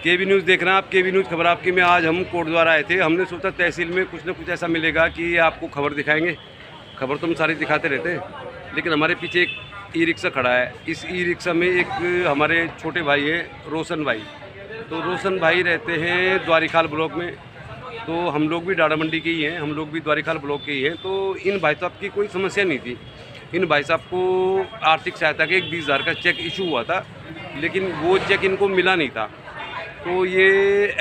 केवी news देख रहे हैं आप। केवी न्यूज़ खबर आपकी में आज हम कोटद्वार आए थे। हमने सोचा तहसील में कुछ ना कुछ ऐसा मिलेगा कि आपको खबर दिखाएंगे। खबर तो हम सारी दिखाते रहते हैं, लेकिन हमारे पीछे एक ई रिक्शा खड़ा है। इस ई रिक्शा में एक हमारे छोटे भाई हैं, रोशन भाई। तो रोशन भाई रहते हैं द्वारिखाल ब्लॉक में। तो हम लोग भी डाड़ा मंडी के ही हैं, हम लोग भी द्वारिखाल ब्लॉक के ही हैं। तो इन भाई साहब की कोई समस्या नहीं थी। इन भाई साहब को आर्थिक सहायता के एक 20,000 का चेक इशू हुआ था, लेकिन वो चेक इनको मिला नहीं था। तो ये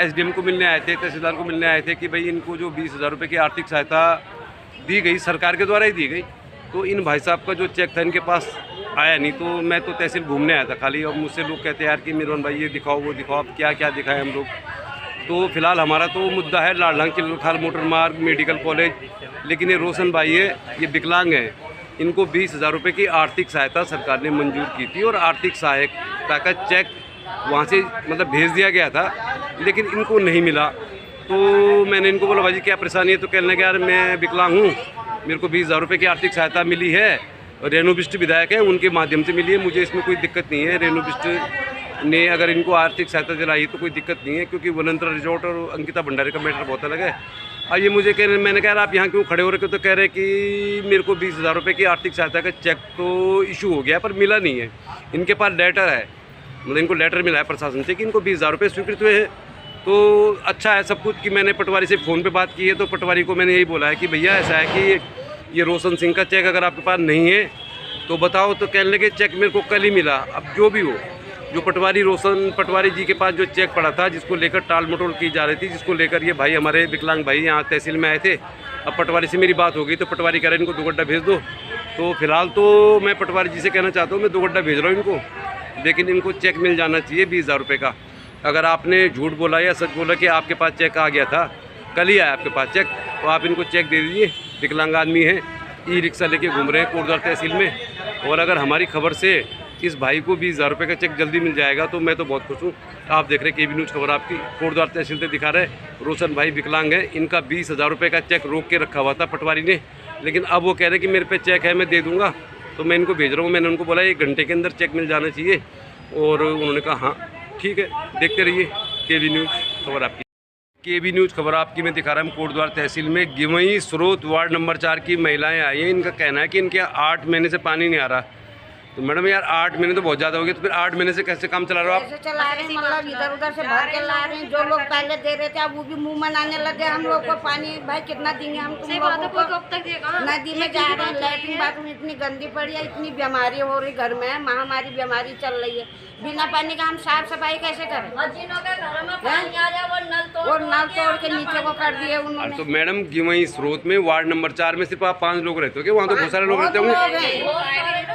एसडीएम को मिलने आए थे, तहसीलदार को मिलने आए थे कि भाई इनको जो 20,000 रुपये की आर्थिक सहायता दी गई, सरकार के द्वारा ही दी गई, तो इन भाई साहब का जो चेक था इनके पास आया नहीं। तो मैं तो तहसील घूमने आया था खाली, और मुझसे लोग कहते हैं यार कि मिरवन भाई ये दिखाओ वो दिखाओ। अब क्या क्या दिखाएं हम लोग। तो फिलहाल हमारा तो मुद्दा है लाडलांग किलोखाल मोटर मार्ग मेडिकल कॉलेज। लेकिन ये रोशन भाई है, ये विकलांग है। इनको 20,000 रुपये की आर्थिक सहायता सरकार ने मंजूर की थी, और आर्थिक सहायता का चेक वहाँ से मतलब भेज दिया गया था, लेकिन इनको नहीं मिला। तो मैंने इनको बोला भाई क्या परेशानी है। तो कहने लगे यार मैं विकलांग हूँ, मेरे को 20,000 रुपये की आर्थिक सहायता मिली है, रेणु बिष्ट विधायक हैं उनके माध्यम से मिली है, मुझे इसमें कोई दिक्कत नहीं है। रेणु बिष्ट ने अगर इनको आर्थिक सहायता दिलाई तो कोई दिक्कत नहीं है, क्योंकि वनंतरा रिजॉर्ट और अंकिता भंडारी का मैटर बहुत अलग है। अब ये मुझे कह रहे, मैंने कहा आप यहाँ क्यों खड़े हो रहे हो। तो कह रहे कि मेरे को 20,000 रुपये की आर्थिक सहायता का चेक तो इशू हो गया पर मिला नहीं है। इनके पास लेटर है, मतलब इनको लेटर मिला है प्रशासन से कि इनको 20,000 रुपये स्वीकृत हुए हैं। तो अच्छा है सब कुछ कि मैंने पटवारी से फ़ोन पे बात की है। तो पटवारी को मैंने यही बोला है कि भैया ऐसा है कि ये रोशन सिंह का चेक अगर आपके पास नहीं है तो बताओ। तो कहने लगे चेक मेरे को कल ही मिला। अब जो भी हो, जो पटवारी जी के पास जो चेक पड़ा था, जिसको लेकर टाल मटोल की जा रही थी, जिसको लेकर ये भाई हमारे विकलांग भाई यहाँ तहसील में आए थे। अब पटवारी से मेरी बात हो गई तो पटवारी कह रहे इनको 2 गड्ढा भेज दो। तो फिलहाल तो मैं पटवारी जी से कहना चाहता हूँ मैं 2 गड्ढा भेज रहा हूँ इनको, लेकिन इनको चेक मिल जाना चाहिए 20,000 रुपये का। अगर आपने झूठ बोला या सच बोला कि आपके पास चेक आ गया था, कल ही आया आपके पास चेक, तो आप इनको चेक दे दीजिए। विकलांग आदमी हैं, ई रिक्शा लेके घूम रहे हैं कोटद्वार तहसील में। और अगर हमारी खबर से इस भाई को 20,000 रुपये का चेक जल्दी मिल जाएगा तो मैं तो बहुत खुश हूँ। आप देख रहे हैं केवी न्यूज़ खबर आपकी। कोटद्वार तहसील से दिखा रहे रोशन भाई विकलांग है, इनका 20,000 रुपये का चेक रोक के रखा हुआ था पटवारी ने, लेकिन अब वो कह रहे कि मेरे पे चेक है मैं दे दूँगा। तो मैं इनको भेज रहा हूँ। मैंने उनको बोला 1 घंटे के अंदर चेक मिल जाना चाहिए, और उन्होंने कहा हाँ ठीक है। देखते रहिए केवी न्यूज़ खबर आपकी। केवी न्यूज़ खबर आपकी में दिखा रहा हूँ कोटद्वार तहसील में गिवई स्रोत वार्ड नंबर 4 की महिलाएं आई हैं। इनका कहना है कि इनके 8 महीने से पानी नहीं आ रहा। तो मैडम यार 8 महीने तो बहुत ज़्यादा हो गए, तो फिर 8 महीने से कैसे काम चला रहे हो आप? कैसे चला रहे हैं, मतलब इधर उधर से भर के ला रहे हैं। जो लोग पहले दे रहे थे अब वो भी मुंह मनाने लगे हम लोग को। पानी भाई कितना देंगे हम तुम लोगों को। नदी में जा रहे हैं, लैट्रिन बाथरूम इतनी गंदी पड़ी है, इतनी बीमारी हो रही घर में, महामारी बीमारी चल रही है। बिना पानी का हम साफ सफाई कैसे करें। और नल तोड़ के नीचे को कर दिए उन्होंने। तो मैडम गिवई स्रोत में वार्ड नंबर 4 में सिर्फ आप 5 लोग रहते हो क्या? वहाँ तो बहुत सारे लोग रहते होंगे।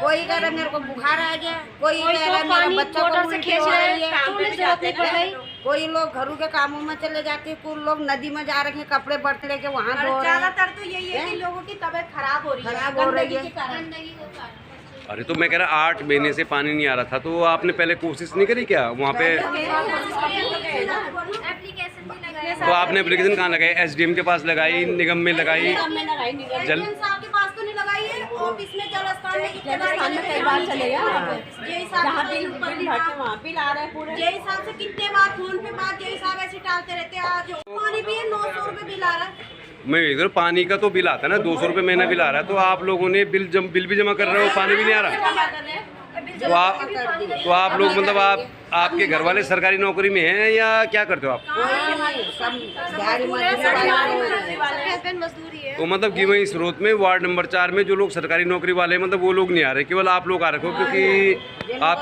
कोई कह रहा मेरे को बुखार आ गया, कोई कह रहा मेरा बच्चा को उल्टी हो रही है, कोई लोग घरों के कामों में चले जाते हैं, कुछ लोग नदी में जा रहे हैं कपड़े बर्त लेके वहाँ धो रहे हैं। ज्यादातर तो यही है कि लोगों की तबीयत खराब हो रही है। अरे तो मैं कह रहा 8 महीने से पानी नहीं आ रहा था, तो आपने पहले कोशिश नहीं करी क्या वहाँ पे? तो आपने एप्लीकेशन कहाँ लगाई? एसडीएम के पास लगाई, निगम में लगाई? जल साहब के पास तो नहीं लगाई है, ऑफिस में जलस्थान में कई बार चले गए। जय साहब से कितने बार फोन पे बात, जय साहब ऐसे टालते रहते हैं। आज पानी भी 900 रुपये बिल आ रहा है। मैं इधर पानी का तो बिल आता है ना, 200 रुपये महीना बिल आ रहा है। तो आप लोगों ने बिल भी जमा कर रहे हो, पानी भी नहीं आ रहा। तो आप लोग मतलब आपके घर वाले सरकारी नौकरी में हैं या क्या करते हो आप? तो मतलब गिवई स्रोत में वार्ड नंबर 4 में जो लोग सरकारी नौकरी वाले हैं, मतलब वो लोग नहीं आ रहे, केवल आप लोग आ रहे हो, क्योंकि आप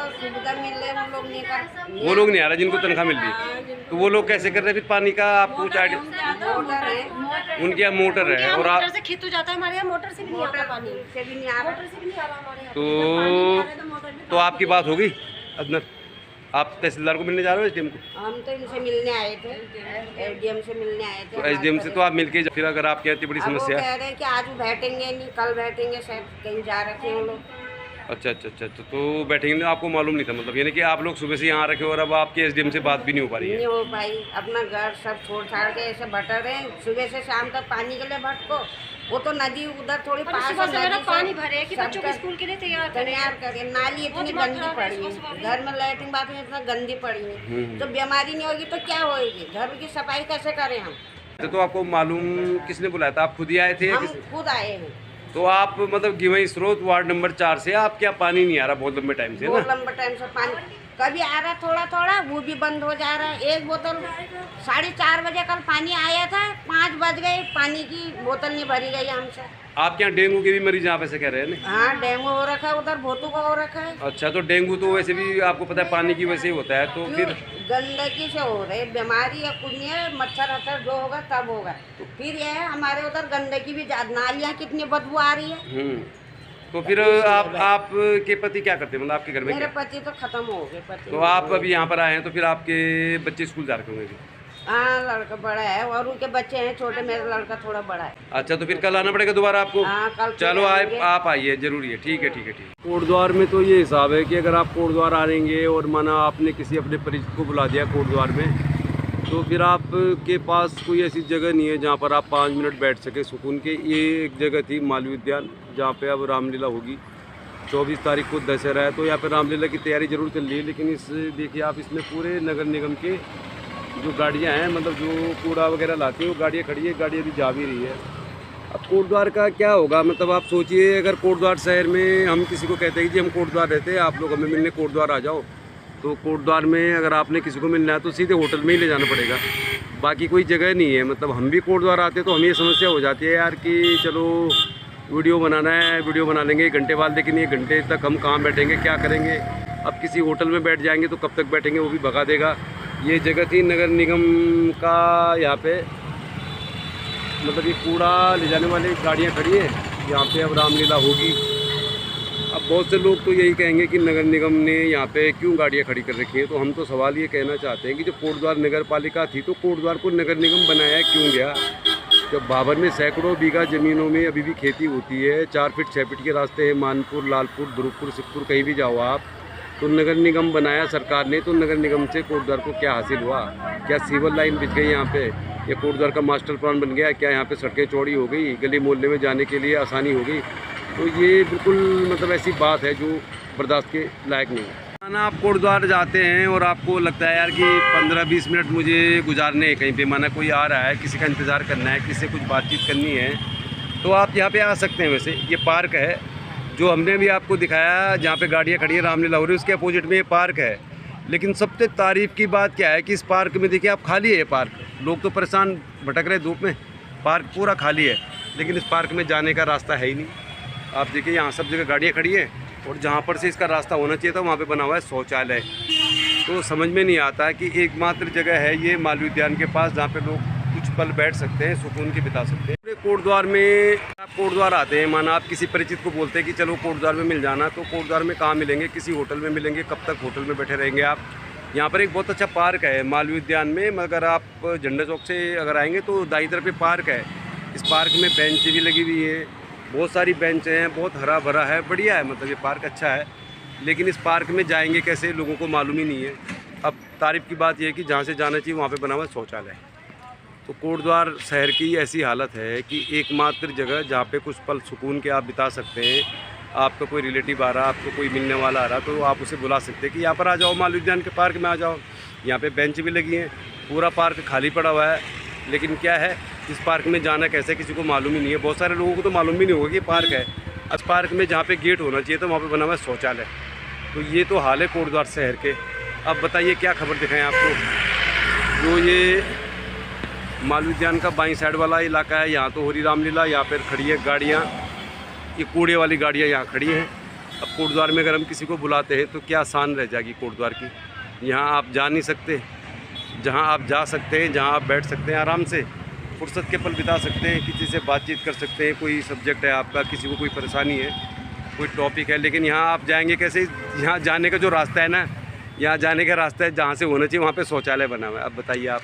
वो लोग नहीं आ रहे जिनको तनख्वाह मिल रही। तो वो लोग कैसे कर रहे हैं फिर पानी का? आपको कुछ आइडिया? उनके यहाँ मोटर है और आप से खेत हो जाता है, हमारे यहाँ मोटर से भी नहीं आता पानी, से भी नहीं आ रहा, मोटर से भी नहीं आ रहा हमारे यहाँ। तो आपकी बात होगी अदनर, आप तहसीलदार को मिलने जा रहे हो एसडीएम को? हम तो इनसे मिलने आए थे, एसडीएम से मिलने आए थे। तो एसडीएम से तो आप मिलके फिर अगर आपकी इतनी बड़ी समस्या कह रहे हैं कि आज बैठेंगे नहीं, कल बैठेंगे, शायद कहीं जा रखे हैं लोग। अच्छा अच्छा अच्छा अच्छा, तो बैठेंगे आपको मालूम नहीं था, मतलब यानी कि आप लोग सुबह से यहाँ रखे और अब आपके एसडीएम से बात भी नहीं हो पा रही है। नहीं हो पाई, अपना घर सब छोड़ छाड़ के ऐसे भटक रहे हैं, सुबह से शाम तक पानी के लिए भटको। वो तो नदी उधर थोड़ी पास है, नदी पानी भरे कि बच्चों के स्कूल के लिए तैयार करें। नाली इतनी गंदी पड़ी है, घर में लैट्रिन बाथरूम इतना गंदी पड़ी है, तो बीमारी नहीं होगी तो क्या होगी, घर की सफाई कैसे करें हम। तो आपको मालूम किसने बुलाया था, आप खुद ही आए थे? हम खुद आए हैं। तो आप मतलब गिवई स्रोत वार्ड नंबर 4 से आप क्या पानी नहीं आ रहा बहुत लंबे टाइम से ना? बहुत लंबे टाइम से पानी कभी आ रहा थोड़ा थोड़ा, वो भी बंद हो जा रहा है। एक बोतल 4:30 बजे कल पानी आया था, 5 बज गए, पानी की बोतल नहीं भरी गई हमसे। आपके यहाँ डेंगू के भी मरीज यहाँ पे से कह रहे हैं ना? हाँ, डेंगू हो रखा है, उधर भोतू का हो रखा है। अच्छा, तो डेंगू तो वैसे भी आपको पता है पानी की वजह से ही होता है, तो फिर गंदगी से हो रहे बीमारी या कुछ नहीं है, मच्छर वच्छर जो होगा तब होगा। तो फिर यह है हमारे उधर गंदगी भी ज्यादा, नालियाँ कितनी बदबू आ रही है। तो फिर आप के पति क्या करते हैं, मतलब आपके घर में? मेरे पति तो खत्म हो गए पति। तो आप अभी यहाँ पर आए हैं, तो फिर आपके बच्चे स्कूल जा रहे होंगे? हाँ, लड़का बड़ा है और उनके बच्चे हैं छोटे, मेरा लड़का थोड़ा बड़ा है। अच्छा, तो फिर कल आना पड़ेगा दोबारा आपको? हाँ, कल। चलो आप आइए, जरूरी है। ठीक है ठीक है ठीक है। कोटद्वार में तो ये हिसाब है कि अगर आप कोटद्वार आ रहेंगे और माना आपने किसी अपने परिचित को बुला दिया कोटद्वार में, तो फिर आपके पास कोई ऐसी जगह नहीं है जहाँ पर आप 5 मिनट बैठ सके सुकून के। ये एक जगह थी मालवीय उद्यान, जहाँ पे अब रामलीला होगी। 24 तारीख को दशहरा है, तो यहाँ पे रामलीला की तैयारी जरूर चल रही है, लेकिन इस देखिए आप इसमें पूरे नगर निगम के जो गाड़ियाँ हैं, मतलब जो कूड़ा वगैरह लाती हैं, वो गाड़ियाँ खड़ी है, गाड़ी अभी जा भी रही है। अब कोटद्वार का क्या होगा, मतलब आप सोचिए अगर कोटद्वार शहर में हम किसी को कहते हैं कि हम कोटद्वार रहते हैं, आप लोग हमें मिलने कोटद्वार आ जाओ, तो कोटद्वार में अगर आपने किसी को मिलना है तो सीधे होटल में ही ले जाना पड़ेगा, बाकी कोई जगह नहीं है। मतलब हम भी कोटद्वार आते तो हमें ये समस्या हो जाती है यार कि चलो वीडियो बनाना है, वीडियो बना लेंगे 1 घंटे बाद, लेकिन 1 घंटे तक हम कहाँ बैठेंगे, क्या करेंगे। अब किसी होटल में बैठ जाएंगे तो कब तक बैठेंगे, वो भी भगा देगा। ये जगह थी नगर निगम का, यहाँ पे मतलब ये कूड़ा ले जाने वाली गाड़ियाँ खड़ी हैं, यहाँ पे अब रामलीला होगी। अब बहुत से लोग तो यही कहेंगे कि नगर निगम ने यहाँ पे क्यों गाड़ियाँ खड़ी कर रखी हैं, तो हम तो सवाल ये कहना चाहते हैं कि जो कोटद्वार नगर पालिका थी, तो कोटद्वार को नगर निगम बनाया क्यों गया? जब बाबर में सैकड़ों बीघा ज़मीनों में अभी भी खेती होती है, 4 फीट 6 फीट के रास्ते हैं, मानपुर, लालपुर, ध्रुवपुर, सिद्धपुर, कहीं भी जाओ आप, तो नगर निगम बनाया सरकार ने, तो नगर निगम से कोटद्वार को क्या हासिल हुआ? क्या सिविल लाइन बिछ गई यहाँ पे, या कोटद्वार का मास्टर प्लान बन गया क्या? यहाँ पे सड़कें चौड़ी हो गई, गली मोहल्ले में जाने के लिए आसानी हो गई? तो ये बिल्कुल मतलब ऐसी बात है जो बर्दाश्त के लायक नहीं है। माना आप कोटद्वार जाते हैं और आपको लगता है यार कि 15-20 मिनट मुझे गुजारने हैं कहीं पे, माना कोई आ रहा है, किसी का इंतज़ार करना है, किसी से कुछ बातचीत करनी है, तो आप यहाँ पे आ सकते हैं। वैसे ये पार्क है जो हमने भी आपको दिखाया, जहाँ पे गाड़ियाँ खड़ी है, रामलीला हो रही है, उसके अपोजिट में ये पार्क है। लेकिन सबसे तारीफ़ की बात क्या है कि इस पार्क में देखिए आप, खाली है ये पार्क, लोग तो परेशान भटक रहे धूप में, पार्क पूरा खाली है, लेकिन इस पार्क में जाने का रास्ता है ही नहीं। आप देखिए यहाँ सब जगह गाड़ियाँ खड़ी हैं, और जहाँ पर से इसका रास्ता होना चाहिए था वहाँ पे बना हुआ है शौचालय। तो समझ में नहीं आता कि एकमात्र जगह है ये मालवीय उद्यान के पास जहाँ पे लोग कुछ पल बैठ सकते हैं, सुकून के बिता सकते हैं। पूरे कोटद्वार में आप कोटद्वार आते हैं, माना आप किसी परिचित को बोलते हैं कि चलो कोटद्वार में मिल जाना, तो कोटद्वार में कहाँ मिलेंगे? किसी होटल में मिलेंगे। कब तक होटल में बैठे रहेंगे आप? यहाँ पर एक बहुत अच्छा पार्क है मालवीय उद्यान में, मगर आप झंडा चौक से अगर आएँगे तो दाईं तरफ पे पार्क है। इस पार्क में बेंच भी लगी हुई है, बहुत सारी बेंच हैं, बहुत हरा भरा है, बढ़िया है, मतलब ये पार्क अच्छा है। लेकिन इस पार्क में जाएंगे कैसे, लोगों को मालूम ही नहीं है। अब तारीफ़ की बात यह है कि जहाँ से जाना चाहिए वहाँ पे बना हुआ है शौचालय। तो कोटद्वार शहर की ऐसी हालत है कि एकमात्र जगह जहाँ पे कुछ पल सुकून के आप बिता सकते हैं। आपका कोई रिलेटिव आ रहा, आपको कोई मिलने वाला आ रहा, तो आप उसे बुला सकते हैं कि यहाँ पर आ जाओ, मालवीय उद्यान के पार्क में आ जाओ। यहाँ पे बेंच भी लगी हैं, पूरा पार्क खाली पड़ा हुआ है, लेकिन क्या है इस पार्क में जाना कैसे किसी को मालूम ही नहीं है। बहुत सारे लोगों को तो मालूम भी नहीं होगा कि पार्क है। इस पार्क में जहाँ पे गेट होना चाहिए तो वहाँ पे बना हुआ है शौचालय। तो ये तो हाल है कोटद्वार शहर के। अब बताइए क्या खबर दिखाएं आपको। जो ये मालवीय उद्यान का बाईं साइड वाला इलाका है, यहाँ तो हो रही रामलीला, यहाँ पर खड़ी है गाड़ियाँ, ये कूड़े वाली गाड़ियाँ यहाँ खड़ी हैं। अब कोटद्वार में अगर हम किसी को बुलाते हैं तो क्या शान रह जाएगी कोटद्वार की। यहाँ आप जा नहीं सकते, जहाँ आप जा सकते हैं, जहाँ आप बैठ सकते हैं, आराम से फुर्सत के पल बिता सकते हैं, किसी से बातचीत कर सकते हैं, कोई सब्जेक्ट है आपका, किसी को कोई परेशानी है, कोई टॉपिक है। लेकिन यहाँ आप जाएंगे कैसे? यहाँ जाने का जो रास्ता है ना, यहाँ जाने का रास्ता है जहाँ से होना चाहिए वहाँ पे शौचालय बना हुआ है। अब बताइए आप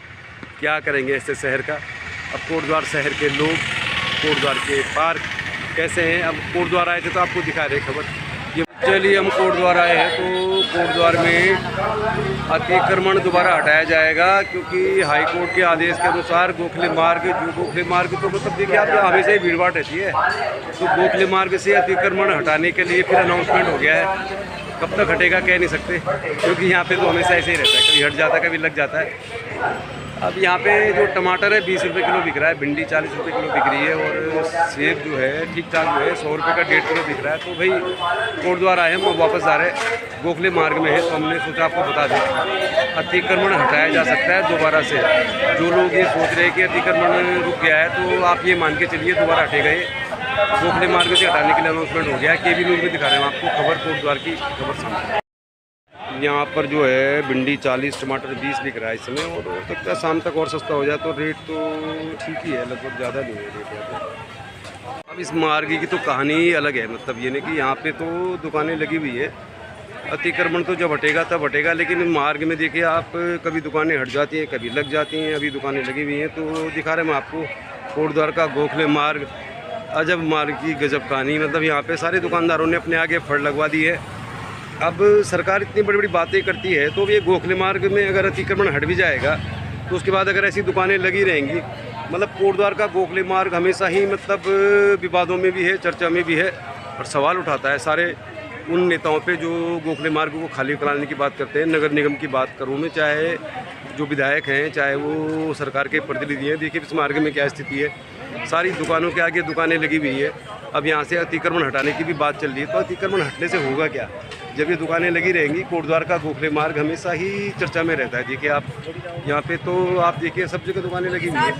क्या करेंगे ऐसे शहर का। अब कोटद्वार शहर के लोग, कोटद्वार के पार्क कैसे हैं। अब कोटद्वार आए थे तो आपको दिखा रहे खबर, चलिए हम कोटद्वार आए हैं, तो कोटद्वार में अतिक्रमण दोबारा हटाया जाएगा, क्योंकि हाई कोर्ट के आदेश के अनुसार गोखले मार्ग तो मतलब देखिए आप हमेशा ही भीड़ भाड़ रहती है, तो गोखले मार्ग से अतिक्रमण हटाने के लिए फिर अनाउंसमेंट हो गया है। कब तक हटेगा कह नहीं सकते, क्योंकि यहाँ पे तो हमेशा ऐसे ही रहता है, कभी हट जाता है कभी लग जाता है। अब यहाँ पे जो टमाटर है 20 रुपये किलो बिक रहा है, भिंडी 40 रुपये किलो बिक रही है, और सेब जो है ठीक ठाक जो है 100 रुपये का 1.5 किलो बिक रहा है। तो भाई कोटद्वार आए हम वापस आ रहे हैं, गोखले मार्ग में है, तो हमने सोचा आपको बता दें अतिक्रमण हटाया जा सकता है दोबारा से। जो लोग ये सोच रहे हैं कि अतिक्रमण रुक गया है, तो आप ये मान के चलिए दोबारा हटेगा ये। गोखले मार्ग से हटाने के लिए अनाउंसमेंट हो गया है। केबी न्यूज़ में दिखा रहे हैं आपको खबर, कोटद्वार की खबर सामने। यहाँ पर जो है भिंडी 40, टमाटर 20 बिक रहा है इस समय, और हो सकता है शाम तक और सस्ता हो जाए, तो रेट तो ठीक ही है, लगभग ज़्यादा नहीं है रेट यहाँ पे। अब इस मार्ग की तो कहानी अलग है, मतलब ये नहीं कि यहाँ पे तो दुकानें लगी हुई है, अतिक्रमण तो जब हटेगा तब हटेगा, लेकिन मार्ग में देखिए आप कभी दुकानें हट जाती हैं कभी लग जाती हैं, अभी दुकानें लगी हुई हैं। तो दिखा रहे हैं हम आपको कोटद्वार का गोखले मार्ग, अजब मार्ग की गजब कहानी। मतलब यहाँ पे सारे दुकानदारों ने अपने आगे फड़ लगवा दी है। अब सरकार इतनी बड़ी बड़ी बातें करती है, तो ये गोखले मार्ग में अगर अतिक्रमण हट भी जाएगा, तो उसके बाद अगर ऐसी दुकानें लगी रहेंगी, मतलब कोटद्वार का गोखले मार्ग हमेशा ही मतलब विवादों में भी है, चर्चा में भी है, और सवाल उठाता है सारे उन नेताओं पे जो गोखले मार्ग को खाली कराने की बात करते हैं। नगर निगम की बात करूँ मैं, चाहे जो विधायक हैं, चाहे वो सरकार के प्रतिनिधि हैं, देखिए इस मार्ग में क्या स्थिति है। सारी दुकानों के आगे दुकानें लगी हुई है। अब यहाँ से अतिक्रमण हटाने की भी बात चल रही है, तो अतिक्रमण हटने से होगा क्या जब ये दुकानें लगी रहेंगी। कोटद्वार का गोखले मार्ग हमेशा ही चर्चा में रहता है। देखिए आप यहाँ पे तो आप देखिए सब जगह दुकानें लगी हुई है,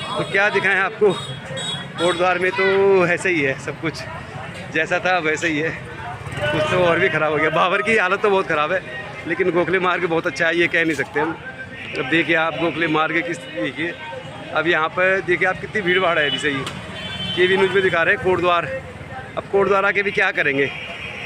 तो क्या दिखाएं आपको, कोटद्वार में तो ऐसा ही है, सब कुछ जैसा था वैसा ही है, कुछ तो और भी ख़राब हो गया। बाबर की हालत तो बहुत ख़राब है, लेकिन गोखले मार्ग बहुत अच्छा है, ये कह नहीं सकते हम। अब देखिए आप गोखले मार्ग की स्थिति देखिए, अब यहाँ पर देखिए आप कितनी भीड़ भाड़ है अभी से ही। केबी न्यूज़ में दिखा रहे हैं कोटद्वार। अब कोटद्वार आके भी क्या करेंगे,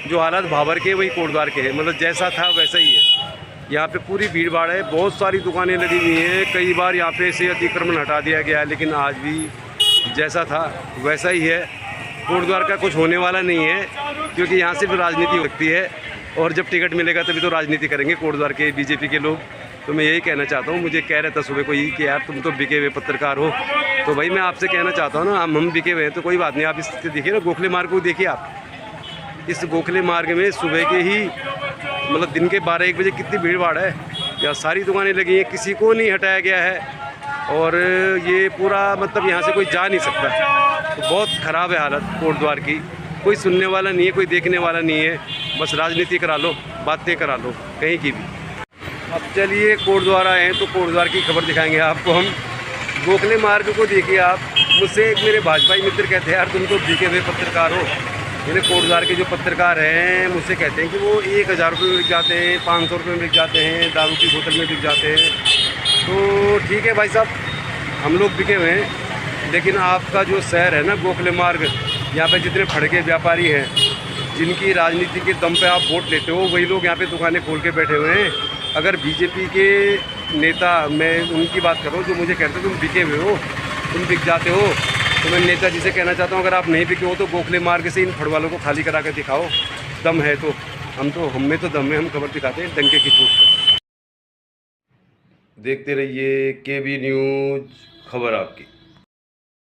जो हालात भाबर के वही कोटद्वार के हैं, मतलब जैसा था वैसा ही है। यहाँ पे पूरी भीड़ भाड़ है, बहुत सारी दुकानें लगी हुई हैं। कई बार यहाँ पे से अतिक्रमण हटा दिया गया है, लेकिन आज भी जैसा था वैसा ही है। कोटद्वार का कुछ होने वाला नहीं है, क्योंकि यहाँ सिर्फ राजनीति होती है, और जब टिकट मिलेगा तभी तो राजनीति करेंगे कोटद्वार के बीजेपी के लोग। तो मैं यही कहना चाहता हूँ, मुझे कह रहा था सुबह को यही कि यार तुम तो बिके हुए पत्रकार हो, तो भाई मैं आपसे कहना चाहता हूँ ना, हम बिके हुए हैं तो कोई बात नहीं। आप इससे देखिए ना, गोखले मार्ग को देखिए आप, इस गोखले मार्ग में सुबह के ही मतलब दिन के 12-1 बजे कितनी भीड़ भाड़ है। यहाँ सारी दुकानें लगी हैं, किसी को नहीं हटाया गया है, और ये पूरा मतलब यहाँ से कोई जा नहीं सकता। तो बहुत ख़राब है हालत कोटद्वार की, कोई सुनने वाला नहीं है, कोई देखने वाला नहीं है, बस राजनीति करा लो, बातें करा लो कहीं की भी। अब चलिए कोटद्वार आए हैं, तो कोटद्वार की खबर दिखाएंगे आपको हम। गोखले मार्ग को देखिए आप। मुझसे एक मेरे भाजपाई मित्र कहते हैं यार तुम तो बिके हुए पत्रकार हो। मेरे कोटद्वार के जो पत्रकार हैं मुझसे कहते हैं कि वो 1000 रुपये में बिक जाते हैं, 500 रुपये में बिक जाते हैं, दारू की बोतल में बिक जाते हैं। तो ठीक है भाई साहब, हम लोग बिके हुए हैं, लेकिन आपका जो शहर है ना गोखले मार्ग, यहाँ पे जितने फड़के व्यापारी हैं, जिनकी राजनीति के दम पे आप वोट लेते हो, वही लोग यहाँ पे दुकानें खोल के बैठे हुए हैं। अगर बीजेपी के नेता, मैं उनकी बात कर रहा हूँ जो मुझे कहते हैं तुम बिके हुए हो, तुम बिक जाते हो, तो मैं नेता जी से कहना चाहता हूँ अगर आप नहीं बिके हो तो गोखले मार्ग से इन फड़वालों को खाली करा कर दिखाओ, दम है तो। हम में तो दम है, हम खबर दिखाते हैं डंके की चोट पर। देखते रहिए केबी न्यूज़, खबर आपकी।